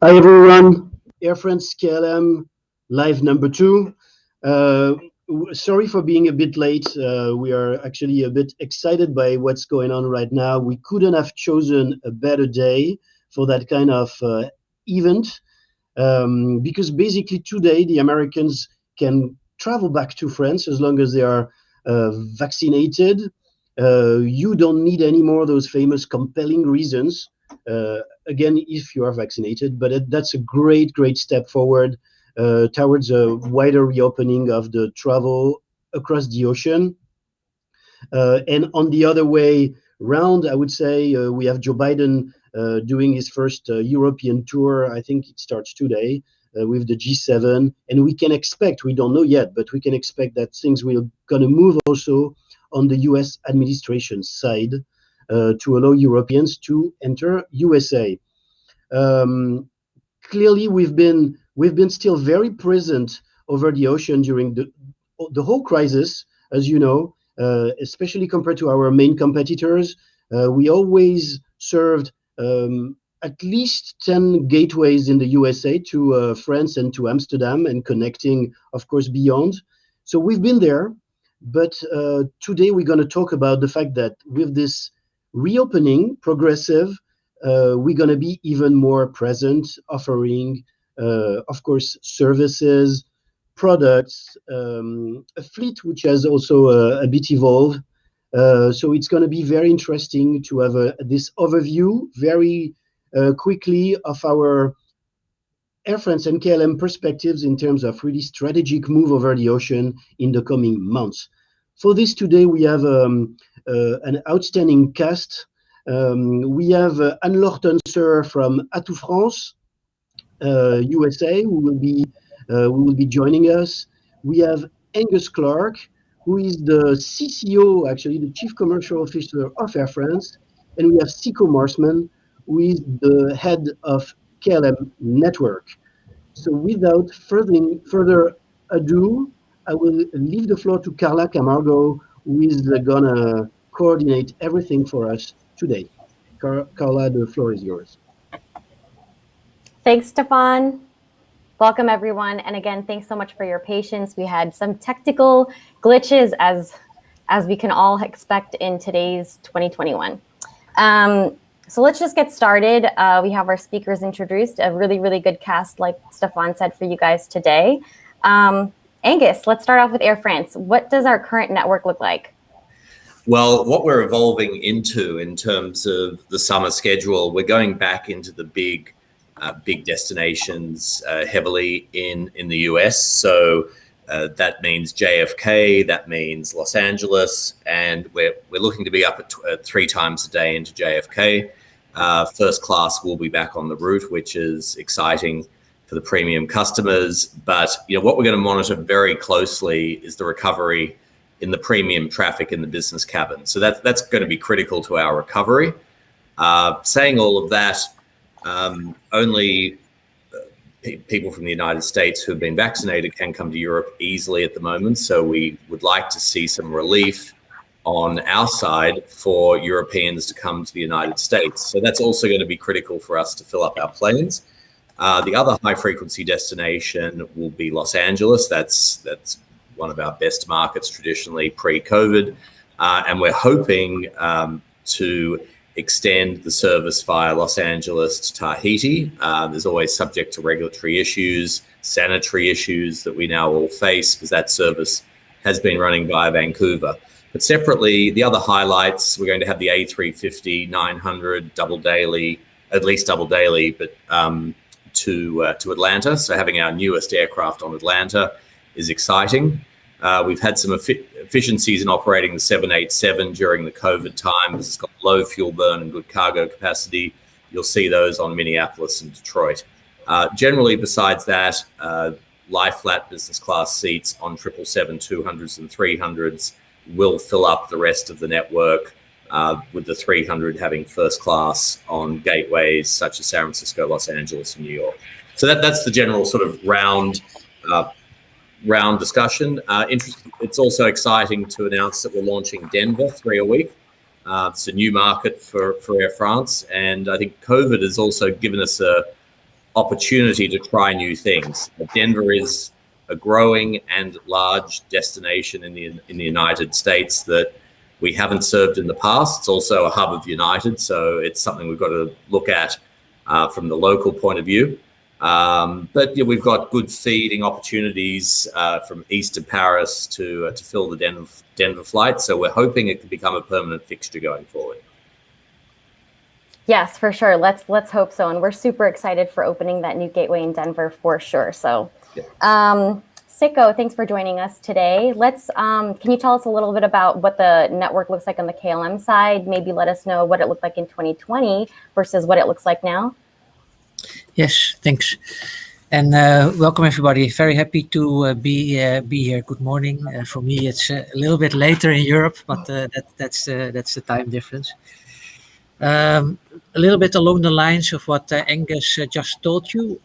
Hi everyone, Air France KLM live number 2. Sorry for being a bit late. We are actually a bit excited by what's going on right now. We couldn't have chosen a better day for that kind of event because basically today the Americans can travel back to France as long as they are vaccinated. You don't need any more of those famous compelling reasons. Again, if you are vaccinated, but that's a great step forward towards a wider reopening of the travel across the ocean. And on the other way round, I would say we have Joe Biden doing his first European tour. I think it starts today with the G7, and we can expect, we don't know yet, but we can expect that things will gonna move also on the US administration side to allow Europeans to enter USA. Clearly, we've been still very present over the ocean during the whole crisis, as you know, especially compared to our main competitors. We always served at least 10 gateways in the USA to France and to Amsterdam, and connecting, of course, beyond. So we've been there, but today we're going to talk about the fact that with this reopening, progressive, we're going to be even more present, offering, of course, services, products, a fleet which has also a bit evolved. So it's going to be very interesting to have this overview very quickly of our Air France and KLM perspectives in terms of really strategic move over the ocean in the coming months. For this today, we have an outstanding cast. We have Anne-Laure Tuncer from Atout France, USA, who will be joining us. We have Angus Clarke, who is the CCO, actually the Chief Commercial Officer of Air France, and we have Sicco Marsman, who is the head of KLM Network. So without further ado, I will leave the floor to Carla Camargo, who is gonna coordinate everything for us today. Carla, the floor is yours. Thanks, Stephane. Welcome, everyone. And again, thanks so much for your patience. We had some technical glitches as we can all expect in today's 2021. So let's just get started. We have our speakers introduced, a really good cast, like Stephane said, for you guys today. Angus, let's start off with Air France. What does our current network look like? Well, what we're evolving into in terms of the summer schedule, we're going back into the big destinations heavily in the US. So that means JFK, that means Los Angeles, and we're looking to be up at 3 times a day into JFK. First class will be back on the route, which is exciting for the premium customers. But what we're going to monitor very closely is the recovery in the premium traffic in the business cabin. So that's going to be critical to our recovery. Saying all of that, only people from the United States who have been vaccinated can come to Europe easily at the moment. So we would like to see some relief on our side for Europeans to come to the United States. So that's also going to be critical for us to fill up our planes. The other high frequency destination will be Los Angeles. That's one of our best markets traditionally pre-COVID. And we're hoping to extend the service via Los Angeles to Tahiti. There's always subject to regulatory issues, sanitary issues that we now all face, because that service has been running via Vancouver. But separately, the other highlights, we're going to have the A350-900 double daily, at least double daily, but to Atlanta. So having our newest aircraft on Atlanta is exciting. We've had some efficiencies in operating the 787 during the COVID times. It's got low fuel burn and good cargo capacity. You'll see those on Minneapolis and Detroit. Generally, besides that, lie flat business class seats on 777-200s and 300s will fill up the rest of the network, with the 300 having first class on gateways such as San Francisco, Los Angeles, and New York. So that's the general sort of round discussion. It's also exciting to announce that we're launching Denver 3 a week. It's a new market for Air France, and I think COVID has also given us a opportunity to try new things. Denver is a growing and large destination in the United States that we haven't served in the past. It's also a hub of United, so it's something we've got to look at from the local point of view. But yeah, we've got good feeding opportunities from east of Paris to fill the Denver flight. So we're hoping it can become a permanent fixture going forward. Yes, for sure. Let's hope so. And we're super excited for opening that new gateway in Denver for sure. So, Sicco, thanks for joining us today. Can you tell us a little bit about what the network looks like on the KLM side? Maybe let us know what it looked like in 2020 versus what it looks like now. Yes, thanks. And welcome everybody. Very happy to be here. Good morning. For me, it's a little bit later in Europe, but that's the time difference. A little bit along the lines of what Angus just told you,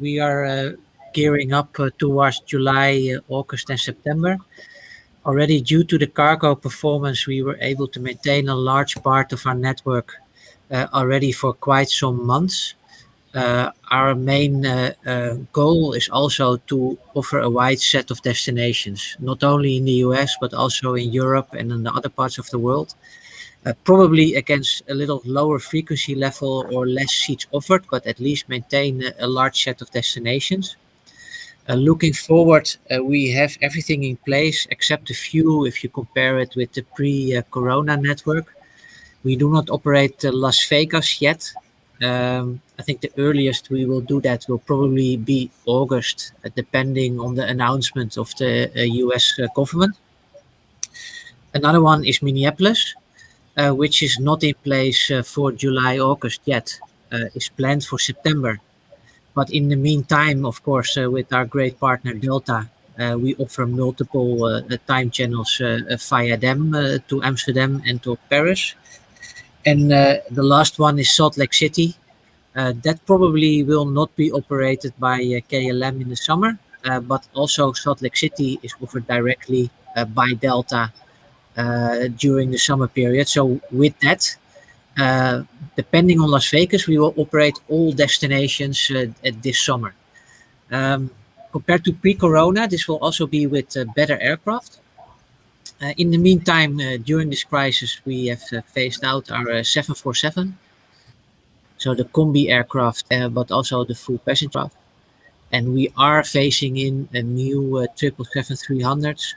we are gearing up towards July, August and September. Already due to the cargo performance, we were able to maintain a large part of our network already for quite some months. Our main goal is also to offer a wide set of destinations, not only in the US, but also in Europe and in the other parts of the world. Probably against a little lower frequency level or less seats offered, but at least maintain a large set of destinations. Looking forward, we have everything in place except a few if you compare it with the pre-corona network. We do not operate Las Vegas yet. I think the earliest we will do that will probably be August, depending on the announcement of the US government. Another one is Minneapolis, which is not in place for July, August yet. Is planned for September. But in the meantime, of course, with our great partner Delta, we offer multiple time channels via them to Amsterdam and to Paris. And the last one is Salt Lake City. That probably will not be operated by KLM in the summer, but also Salt Lake City is offered directly by Delta during the summer period. So with that, depending on Las Vegas, we will operate all destinations this summer. Compared to pre-corona, this will also be with better aircraft. In the meantime, during this crisis, we have phased out our 747, so the combi aircraft, but also the full passenger aircraft. And we are phasing in a new 777-300s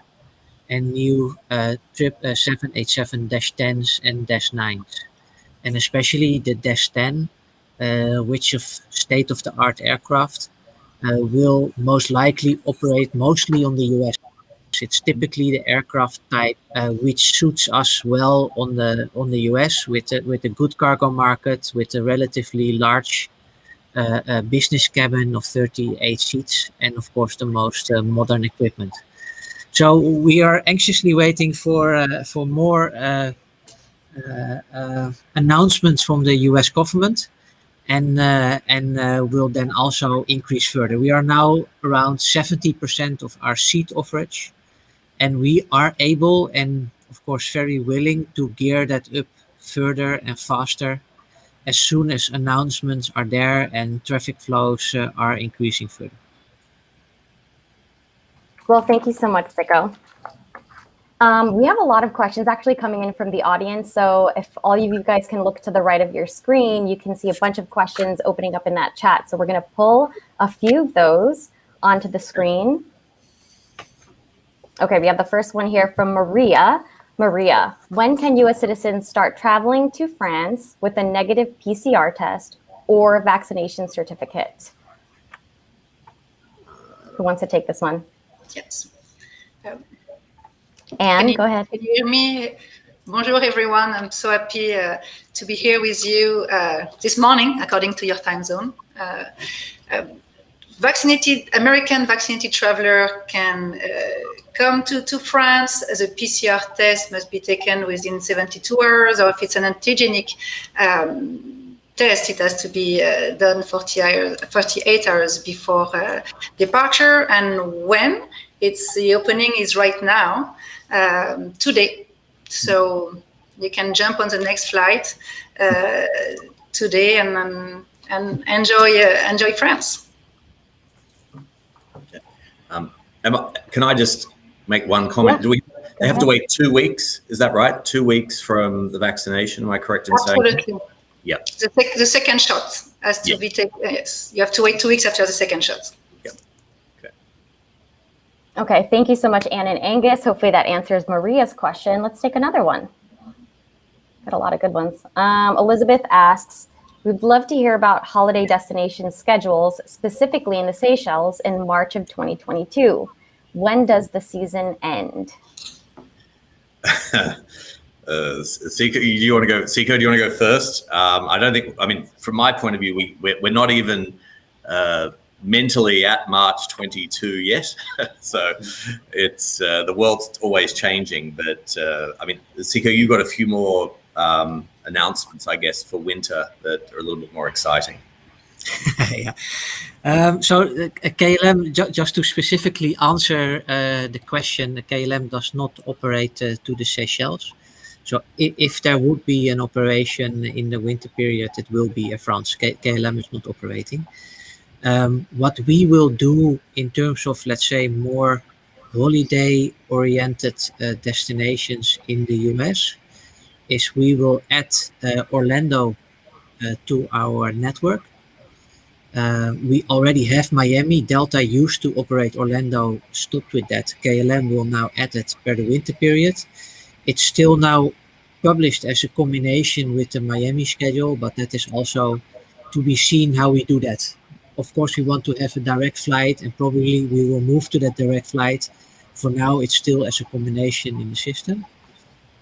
and new 787-10s and -9s. And especially the -10, which is state-of-the-art aircraft, will most likely operate mostly on the US. It's typically the aircraft type which suits us well on the US with a good cargo market, with a relatively large business cabin of 38 seats, and of course the most modern equipment. So we are anxiously waiting for more announcements from the US government, and will then also increase further. We are now around 70% of our seat offerage, and we are able and of course very willing to gear that up further and faster as soon as announcements are there and traffic flows are increasing further. Well, thank you so much, Sicco. We have a lot of questions actually coming in from the audience. So if all of you guys can look to the right of your screen, you can see a bunch of questions opening up in that chat. So we're going to pull a few of those onto the screen. Okay, we have the first one here from Maria. Maria, when can US citizens start traveling to France with a negative PCR test or vaccination certificate? Who wants to take this one? Yes. Anne, go ahead. Can you hear me? Bonjour, everyone. I'm so happy to be here with you this morning, according to your time zone. American vaccinated traveler can come to France. The PCR test must be taken within 72 hours, or if it's an antigenic test, it has to be done 48 hours before departure. And when the opening is right now, today. So you can jump on the next flight today and and enjoy France. Can I just make one comment? Yeah. They have to wait 2 weeks? Is that right? 2 weeks from the vaccination? Am I correct in saying? Absolutely. Yeah. The second shot has to be taken. Yes, you have to wait 2 weeks after the second shot. Yeah. Okay. Okay, thank you so much, Anne and Angus. Hopefully that answers Maria's question. Let's take another one. Got a lot of good ones. Elizabeth asks, we'd love to hear about holiday destination schedules, specifically in the Seychelles in March of 2022. When does the season end? Sicco, do you want to go? Sicco, do you want to go first? I don't think. I mean, from my point of view, we're not even mentally at March 22 yet. So it's the world's always changing. But I mean, Sicco, you've got a few more announcements, I guess, for winter that are a little bit more exciting. Yeah. So KLM, just to specifically answer the question, KLM does not operate to the Seychelles. So if there would be an operation in the winter period, it will be Air France. KLM is not operating. What we will do in terms of, let's say, more holiday-oriented destinations in the US is we will add Orlando to our network. We already have Miami. Delta used to operate Orlando, stopped with that. KLM will now add it per the winter period. It's still now published as a combination with the Miami schedule, but that is also to be seen how we do that. Of course, we want to have a direct flight, and probably we will move to that direct flight. For now, it's still as a combination in the system.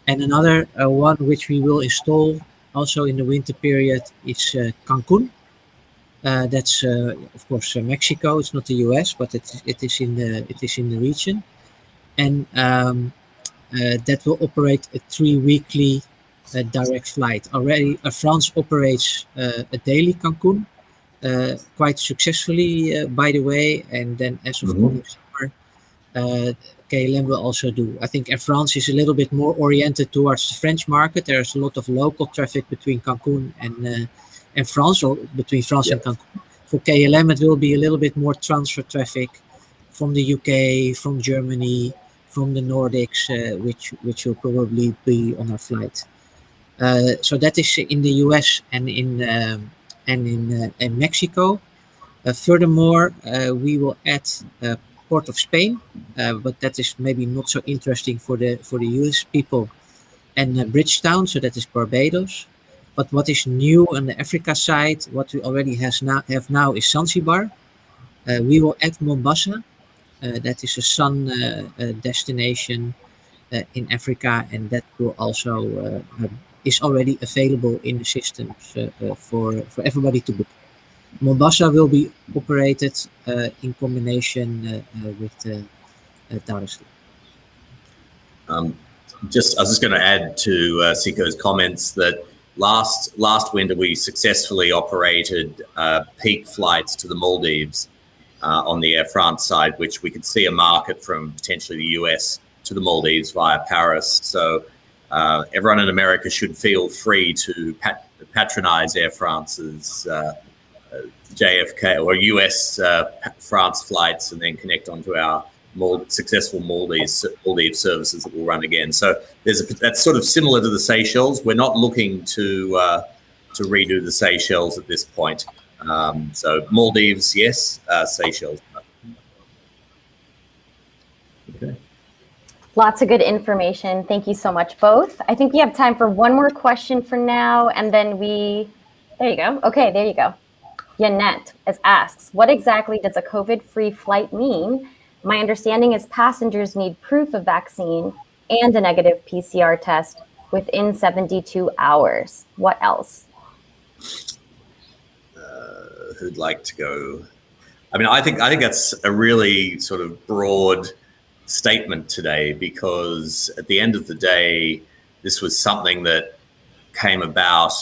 And another one which we will install also in the winter period is Cancun. That's of course Mexico. It's not the US, but it is in the region, and that will operate a 3-weekly direct flight. Already, France operates a daily Cancun quite successfully, by the way. And then as of coming summer, KLM will also do. I think Air France is a little bit more oriented towards the French market. There's a lot of local traffic between Cancun and France, or between France and Cancun. For KLM, it will be a little bit more transfer traffic from the UK, from Germany, from the Nordics, which will probably be on our flight. So that is in the US and in Mexico. Furthermore, we will add Port of Spain, but that is maybe not so interesting for the US people, and Bridgetown, so that is Barbados. But what is new on the Africa side, what we already have now is Zanzibar. We will add Mombasa. That is a sun destination in Africa, and that will also is already available in the systems for everybody to book. Mombasa will be operated in combination with Dar es Salaam. I was just going to add to Sicco's comments that last winter we successfully operated peak flights to the Maldives on the Air France side, which we could see a market from potentially the US to the Maldives via Paris. So everyone in America should feel free to patronize Air France's JFK or US France flights, and then connect onto our successful Maldives services that will run again. So that's sort of similar to the Seychelles. We're not looking to redo the Seychelles at this point. So Maldives, yes, Seychelles. Okay. Lots of good information. Thank you so much, both. I think we have time for one more question for now, and then there you go. Okay, there you go. Yanette asks, what exactly does a COVID-free flight mean? My understanding is passengers need proof of vaccine and a negative PCR test within 72 hours. What else? Who'd like to go? I mean, I think that's a really sort of broad statement today, because at the end of the day, this was something that came about,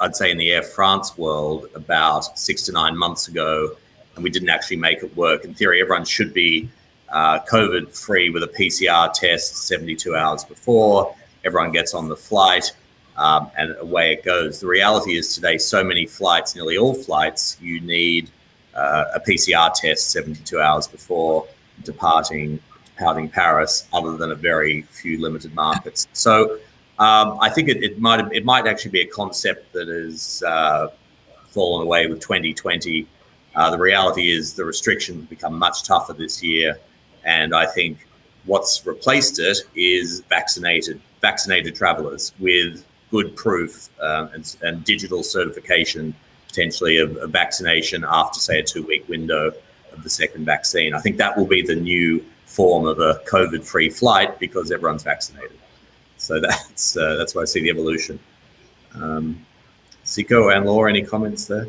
I'd say in the Air France world about 6 to 9 months ago, and we didn't actually make it work. In theory, everyone should be COVID-free with a PCR test 72 hours before everyone gets on the flight. and away it goes. The reality is today, so many flights, nearly all flights, you need a PCR test 72 hours before departing Paris, other than a very few limited markets. So I think it might actually be a concept that has fallen away with 2020. The reality is the restrictions become much tougher this year, and I think what's replaced it is vaccinated travelers with good proof and digital certification, potentially of vaccination after, say, a 2-week window of the second vaccine. I think that will be the new form of a COVID-free flight because everyone's vaccinated. So that's where I see the evolution. Sicco, Anne-Laure, any comments there?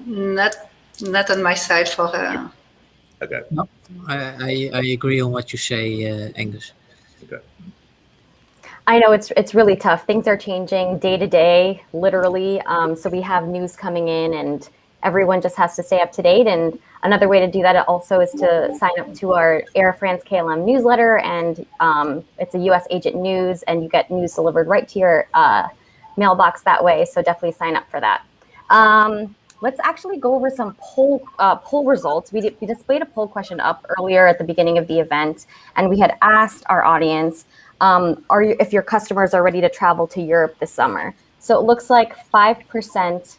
Not on my side for Okay. No, I agree on what you say, Angus. Okay. I know it's really tough. Things are changing day to day, literally. So we have news coming in, and everyone just has to stay up to date. And another way to do that also is to sign up to our Air France KLM newsletter, and it's a U.S. agent news, and you get news delivered right to your mailbox that way. So definitely sign up for that. Let's actually go over some poll results. We displayed a poll question up earlier at the beginning of the event, and we had asked our audience, if your customers are ready to travel to Europe this summer. So it looks like 5%,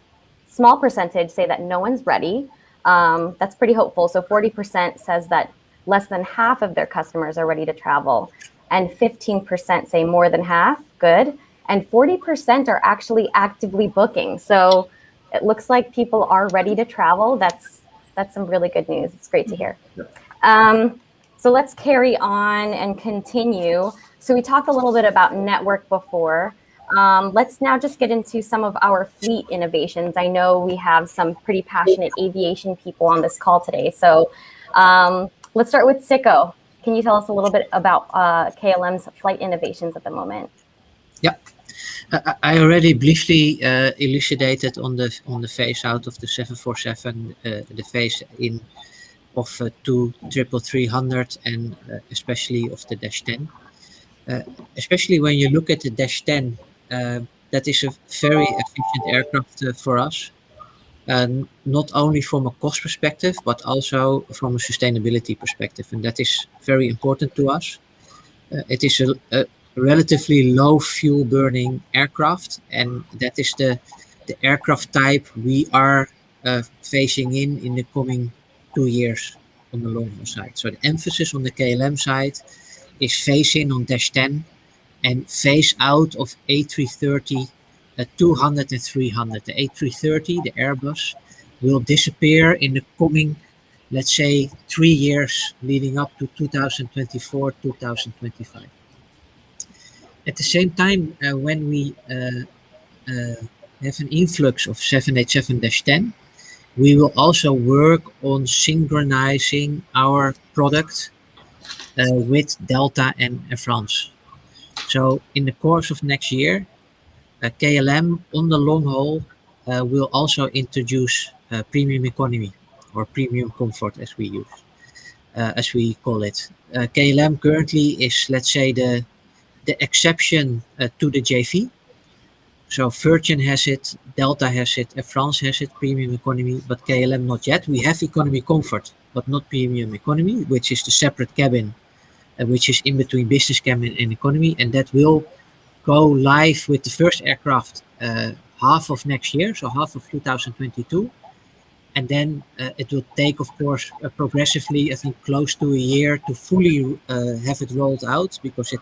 small percentage, say that no one's ready. That's pretty hopeful. So 40% says that less than half of their customers are ready to travel, and 15% say more than half, good, and 40% are actually actively booking. So it looks like people are ready to travel. That's some really good news. It's great to hear. So let's carry on and continue. So we talked a little bit about network before. Let's now just get into some of our fleet innovations. I know we have some pretty passionate aviation people on this call today. So let's start with Sicco. Can you tell us a little bit about KLM's flight innovations at the moment? Yeah. I already briefly elucidated on the phase out of the 747, the phase in of 2 300 and especially of the Dash 10. Especially when you look at the Dash 10, that is a very efficient aircraft for us, not only from a cost perspective, but also from a sustainability perspective, and that is very important to us. It is a relatively low fuel burning aircraft, and that is the aircraft type we are phasing in the coming 2 years on the long haul side. So the emphasis on the KLM side is phase in on Dash 10 and phase out of A330 200 and 300. The A330, the Airbus, will disappear in the coming, let's say, 3 years leading up to 2024, 2025. At the same time, when we have an influx of 787-10, we will also work on synchronizing our product with Delta and Air France. So in the course of next year, KLM on the long haul will also introduce premium economy or premium comfort, as we call it. KLM currently is, let's say, the exception to the JV. So Virgin has it, Delta has it, Air France has it, premium economy, but KLM not yet. We have economy comfort, but not premium economy, which is the separate cabin, which is in between business cabin and economy, and that will go live with the first aircraft half of next year, so half of 2022. And then it will take, of course, progressively, I think, close to a year to fully have it rolled out, because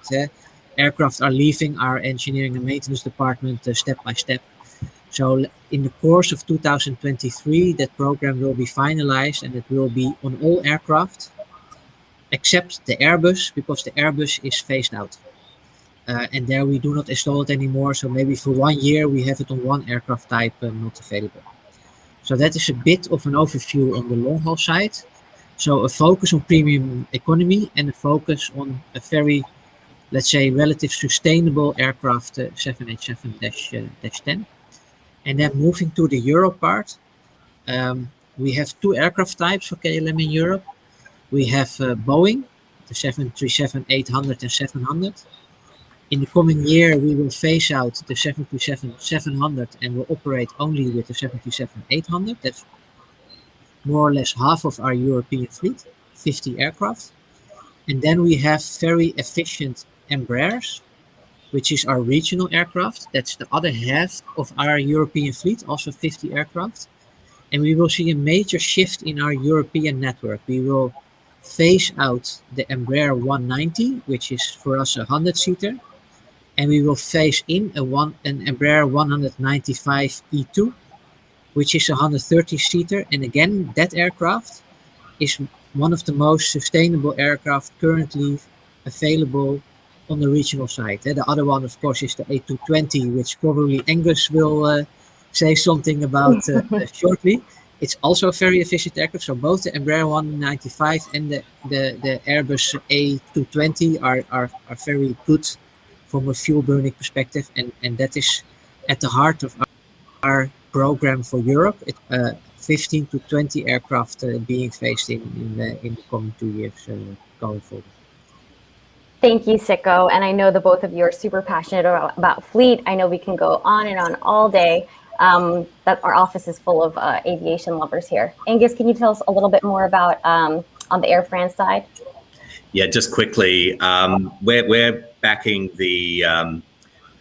aircraft are leaving our engineering and maintenance department step by step. So in the course of 2023, that program will be finalized, and it will be on all aircraft, except the Airbus, because the Airbus is phased out. And there we do not install it anymore. So maybe for 1 year, we have it on one aircraft type not available. So that is a bit of an overview on the long haul side. So a focus on premium economy and a focus on a very, let's say, relative sustainable aircraft, 787-10. And then moving to the Europe part, we have 2 aircraft types for KLM in Europe. We have Boeing, the 737-800 and 700. In the coming year, we will phase out the 737-700 and will operate only with the 737-800. That's more or less half of our European fleet, 50 aircraft. And then we have very efficient Embraers, which is our regional aircraft. That's the other half of our European fleet, also 50 aircraft. And we will see a major shift in our European network. We will phase out the Embraer 190, which is for us a 100-seater. And we will phase in an Embraer 195 E2, which is a 130-seater. And again, that aircraft is one of the most sustainable aircraft currently available on the regional side. The other one, of course, is the A220, which probably Angus will say something about shortly. It's also a very efficient aircraft. So both the Embraer 195 and the Airbus A220 are very good from a fuel burning perspective, and that is at the heart of our program for Europe. 15 to 20 aircraft being phased in the coming 2 years going forward. Thank you, Sicco. And I know the both of you are super passionate about fleet. I know we can go on and on all day. That our office is full of aviation lovers here. Angus, can you tell us a little bit more about on the Air France side? Yeah, just quickly, we're backing the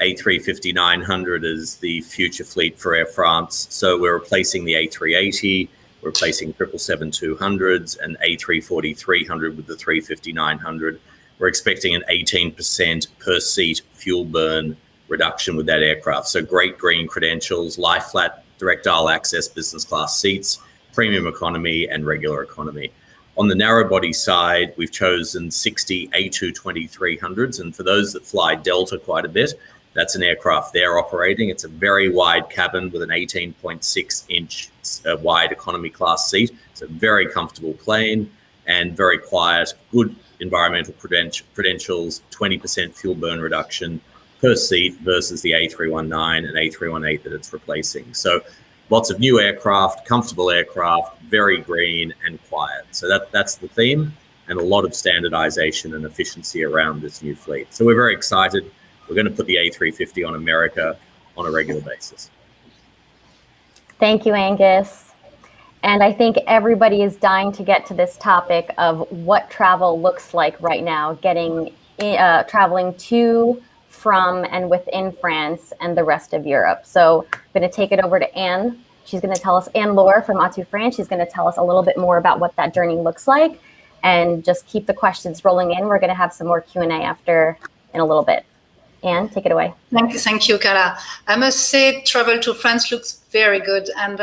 A350-900 as the future fleet for Air France. So we're replacing the A380, we're replacing 777-200s and A340-300 with the 350-900. We're expecting an 18% per seat fuel burn reduction with that aircraft. So great green credentials, lie flat, direct aisle access, business class seats, premium economy and regular economy. On the narrow body side, we've chosen 60 A220-300s. And for those that fly Delta quite a bit, that's an aircraft they're operating. It's a very wide cabin with an 18.6-inch wide economy class seat. It's a very comfortable plane and very quiet, good environmental credentials, 20% fuel burn reduction per seat versus the A319 and A318 that it's replacing. So lots of new aircraft, comfortable aircraft, very green and quiet. So that's the theme, and a lot of standardization and efficiency around this new fleet. So we're very excited. We're going to put the A350 on America on a regular basis. Thank you, Angus. And I think everybody is dying to get to this topic of what travel looks like right now, traveling to, from, and within France and the rest of Europe. So I'm going to take it over to Anne. She's going to tell us, Anne-Laure from Atout France, she's going to tell us a little bit more about what that journey looks like, and just keep the questions rolling in. We're going to have some more Q&A after in a little bit. Anne, take it away. Thank you, Carla. I must say, travel to France looks very good. And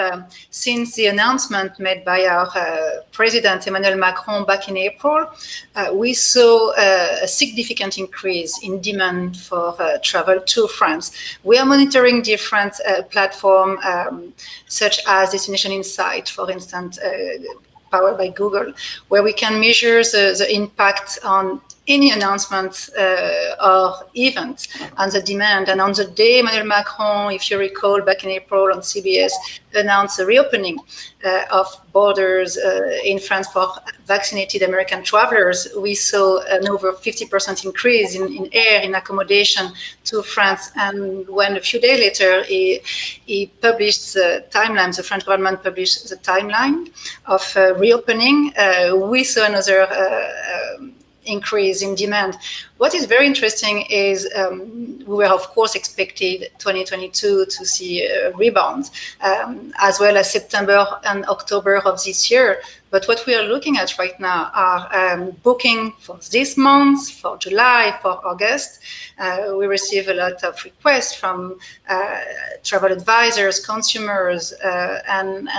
since the announcement made by our President Emmanuel Macron back in April, we saw a significant increase in demand for travel to France. We are monitoring different platforms, such as Destination Insight, for instance, powered by Google, where we can measure the impact on any announcement or event and the demand. And on the day Emmanuel Macron, if you recall, back in April on CBS, announced the reopening of borders in France for vaccinated American travelers, we saw an over 50% increase in air, in accommodation to France. And when a few days later, he published the timeline, the French government published the timeline of reopening, we saw another increase in demand. What is very interesting is we were, of course, expected 2022 to see a rebound, as well as September and October of this year. But what we are looking at right now are booking for this month, for July, for August. We receive a lot of requests from travel advisors, consumers, and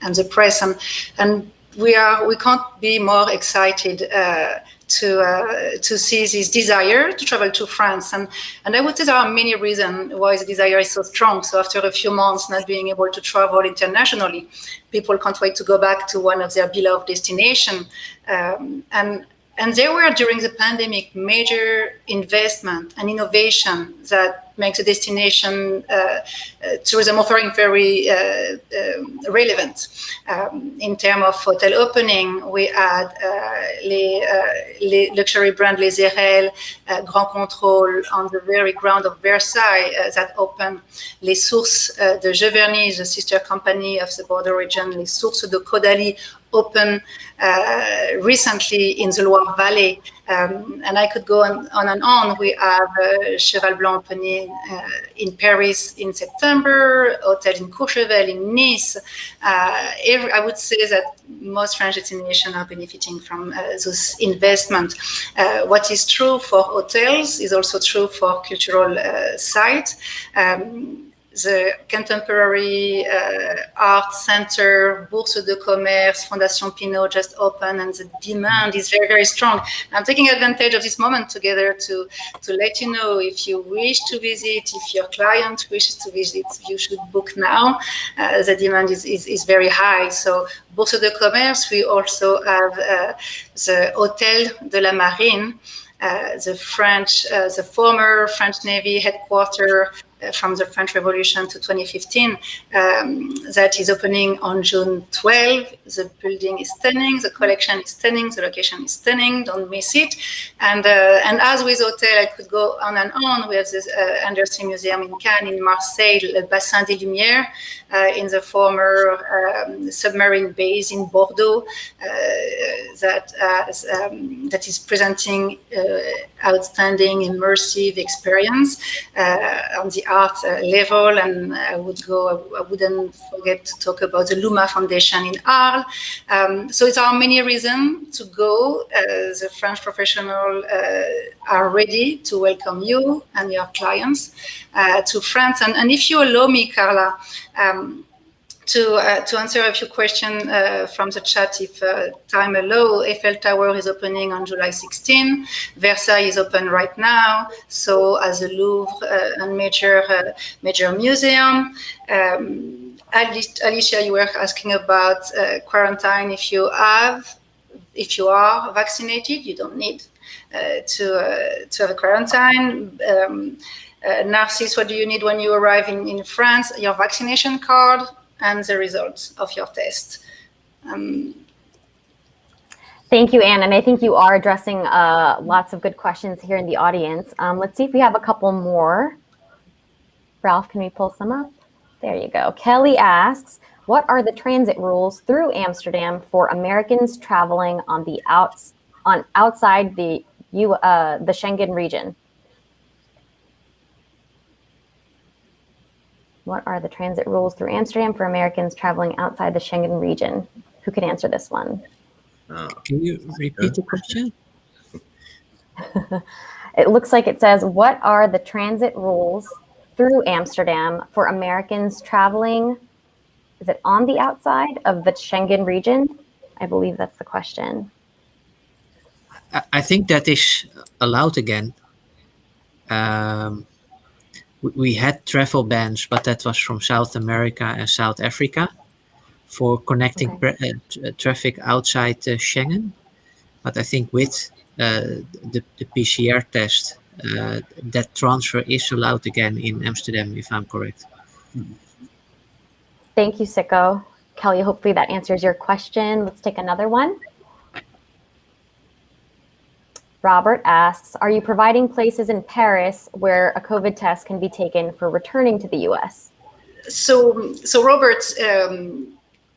the press, and we can't be more excited to see this desire to travel to France. And I would say there are many reasons why the desire is so strong. So after a few months not being able to travel internationally, people can't wait to go back to one of their beloved destinations. And there were, during the pandemic, major investment and innovation that makes the destination tourism offering very relevant. In terms of hotel opening, we had les luxury brand Les Erelles, Grand Contrôle on the very ground of Versailles that opened. Les Sources de Giverny, the sister company of the border region, Les Sources de Caudalie, opened recently in the Loire Valley. And I could go on and on. We have Cheval Blanc opening in Paris in September, hotel in Courchevel, in Nice. I would say that most French destinations are benefiting from those investments. What is true for hotels is also true for cultural sites. The Contemporary Art Center, Bourse de Commerce, Fondation Pinault just opened, and the demand is very, very strong. I'm taking advantage of this moment together to let you know, if you wish to visit, if your client wishes to visit, you should book now. The demand is very high. So Bourse de Commerce, we also have the Hôtel de la Marine, the former French Navy headquarters from the French Revolution to 2015, that is opening on June 12. The building is stunning, the collection is stunning, the location is stunning, don't miss it. And as with hotel, I could go on and on. We have this Undersea Museum in Cannes, in Marseille, Le Bassin des Lumières, in the former submarine base in Bordeaux, that is presenting outstanding immersive experience on the art level. And I wouldn't forget to talk about the Luma Foundation in Arles. So there are many reasons to go. The French professionals are ready to welcome you and your clients to France. And if you allow me, Carla, to answer a few questions from the chat, if time allows. Eiffel Tower is opening on July 16. Versailles is open right now. So as the Louvre and major museum. Alicia, you were asking about quarantine. If you are vaccinated, you don't need to have a quarantine. Narcisse, what do you need when you arrive in France? Your vaccination card and the results of your test. Thank you, Anne. And I think you are addressing lots of good questions here in the audience. Let's see if we have a couple more. Ralph, can we pull some up? There you go. Kelly asks, what are the transit rules through Amsterdam for Americans traveling outside the Schengen region? What are the transit rules through Amsterdam for Americans traveling outside the Schengen region? Who can answer this one? Can you repeat the question? It looks like it says, what are the transit rules through Amsterdam for Americans traveling, is it on the outside of the Schengen region? I believe that's the question. I think that is allowed again. We had travel bans, but that was from South America and South Africa for connecting traffic outside Schengen. But I think with the PCR test, that transfer is allowed again in Amsterdam, if I'm correct. Thank you, Sicco. Kelly, hopefully that answers your question. Let's take another one. Robert asks, are you providing places in Paris where a COVID test can be taken for returning to the US? So Robert,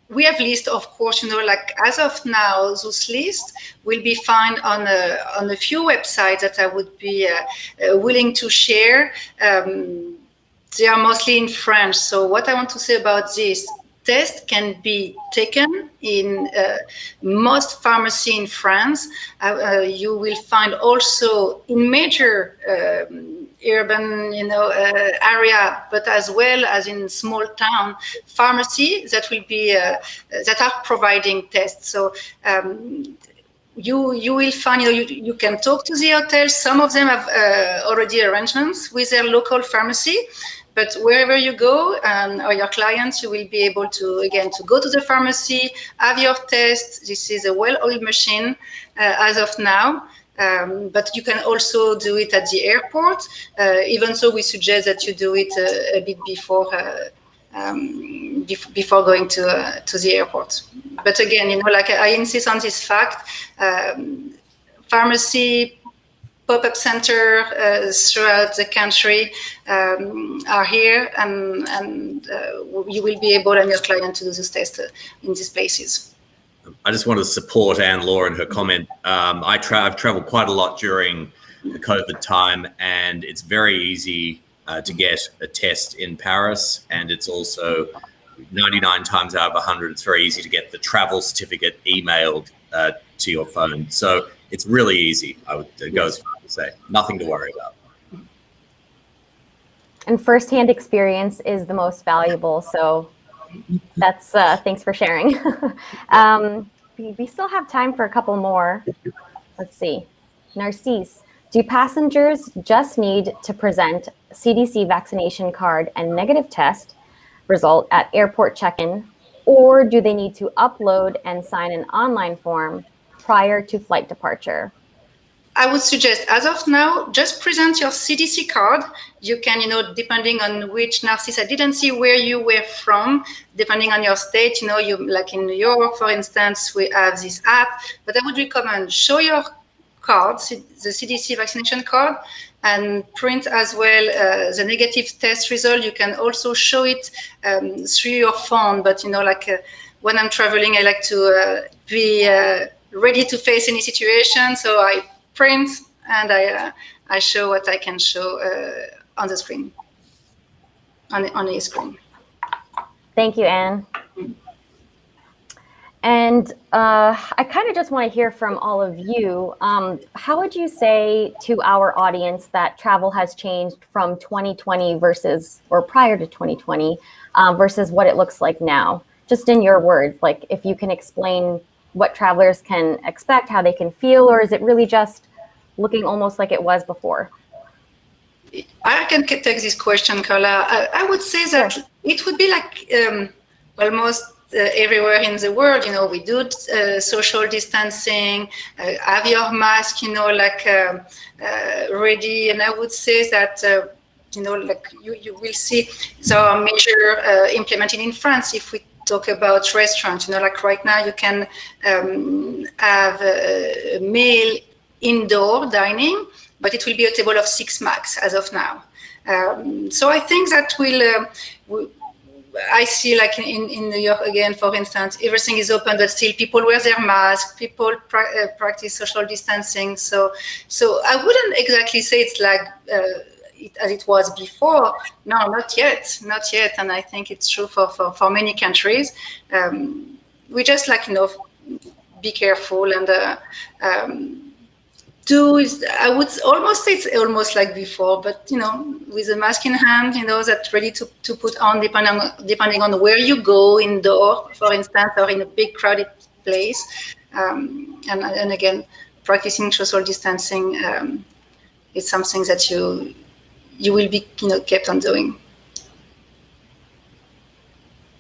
we have lists, of course, like as of now, those lists will be found on a few websites that I would be willing to share. They are mostly in French. So what I want to say about this, test can be taken in most pharmacy in France. You will find also in major urban, area, but as well as in small town pharmacy that will be that are providing tests. So you will find, you can talk to the hotels. Some of them have already arrangements with their local pharmacy. But wherever you go, or your clients, you will be able to go to the pharmacy, have your test. This is a well-oiled machine as of now. But you can also do it at the airport. Even so, we suggest that you do it a bit before before going to the airport. But again, like I insist on this fact: pharmacy pop-up center throughout the country are here, and you will be able and your client to do this test in these places. I just want to support Anne-Laure in her comment. I've traveled quite a lot during the COVID time, and it's very easy to get a test in Paris, and it's also 99 times out of 100, it's very easy to get the travel certificate emailed to your phone. So it's really easy, I would go as far as to say. Nothing to worry about. And firsthand experience is the most valuable. So that's thanks for sharing. We still have time for a couple more. Let's see. Narcisse, do passengers just need to present CDC vaccination card and negative test result at airport check-in, or do they need to upload and sign an online form prior to flight departure? I would suggest, as of now, just present your CDC card. You can, depending on which Narcisse, I didn't see where you were from, depending on your state, you like in New York, for instance, we have this app, but I would recommend show your card, the CDC vaccination card, and print as well the negative test result. You can also show it through your phone, but, when I'm traveling, I like to be ready to face any situation, so I print and I show what I can show on the screen, on the screen. Thank you, Anne. And I kind of just want to hear from all of you. How would you say to our audience that travel has changed from 2020 versus, or prior to 2020, versus what it looks like now? Just in your words, like if you can explain what travelers can expect, how they can feel, or is it really just looking almost like it was before? I can take this question, Carla. I would say that it would be like almost everywhere in the world, we do social distancing, have your mask, ready. And I would say that, like you will see the measure implemented in France. If we talk about restaurants, like right now you can have a meal indoor dining, but it will be a table of 6 max as of now. So I think that I see like in New York again, for instance, everything is open, but still people wear their masks, people practice social distancing. So I wouldn't exactly say it's like as it was before. No, not yet. And I think it's true for many countries. We just be careful and I would almost say it's almost like before, but with a mask in hand, that's ready to put on depending on where you go, indoor, for instance, or in a big crowded place. And again, practicing social distancing is something that you will be kept on doing.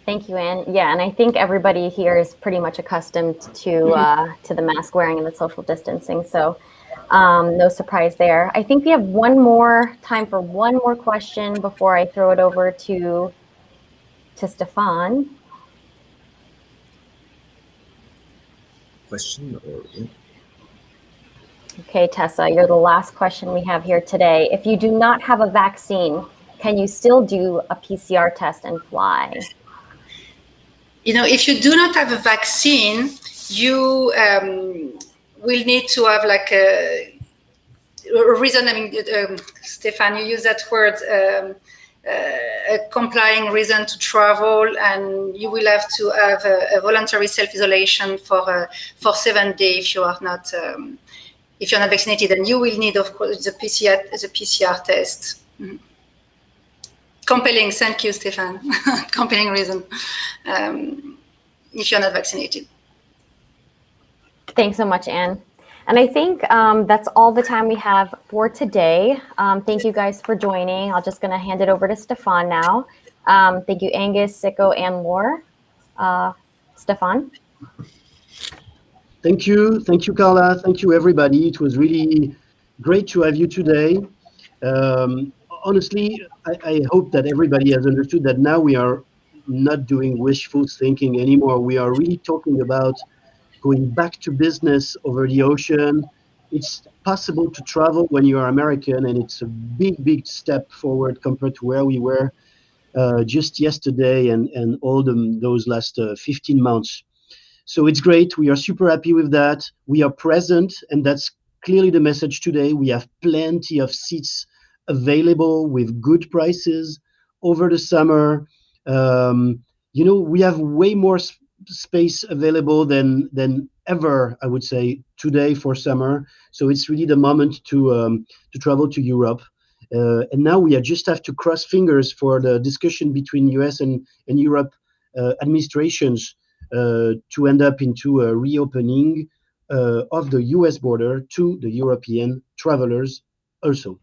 Thank you, Anne. Yeah, and I think everybody here is pretty much accustomed to the mask wearing and the social distancing. So no surprise there. I think we have time for one more question before I throw it over to Stephane. Question? Okay, Tessa, you're the last question we have here today. If you do not have a vaccine, can you still do a PCR test and fly? If you do not have a vaccine, you will need to have like a reason. I mean, Stephane, you use that word, a complying reason to travel, and you will have to have a voluntary self-isolation for 7 days if you are not if you're not vaccinated, and you will need, of course, the PCR test. Mm-hmm. Compelling, thank you, Stephane. Compelling reason if you're not vaccinated. Thanks so much, Anne. And I think that's all the time we have for today. Thank you guys for joining. I'm just going to hand it over to Stephane now. Thank you, Angus, Sicco, and Anne-Laure. Stephane? Thank you, Carla. Thank you, everybody. It was really great to have you today. Honestly, I hope that everybody has understood that now we are not doing wishful thinking anymore. We are really talking about going back to business over the ocean. It's possible to travel when you are American, and it's a big step forward compared to where we were just yesterday and all those last 15 months. So it's great. We are super happy with that. We are present, and that's clearly the message today. We have plenty of seats available with good prices over the summer. We have way more space available than ever, I would say, today for summer. So it's really the moment to travel to Europe. And now we just have to cross fingers for the discussion between US and Europe administrations to end up into a reopening of the US border to the European travelers also.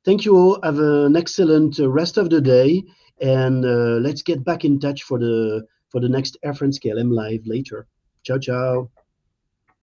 Thank you all. Have an excellent rest of the day, and let's get back in touch for the next Air France KLM Live later. Ciao, ciao.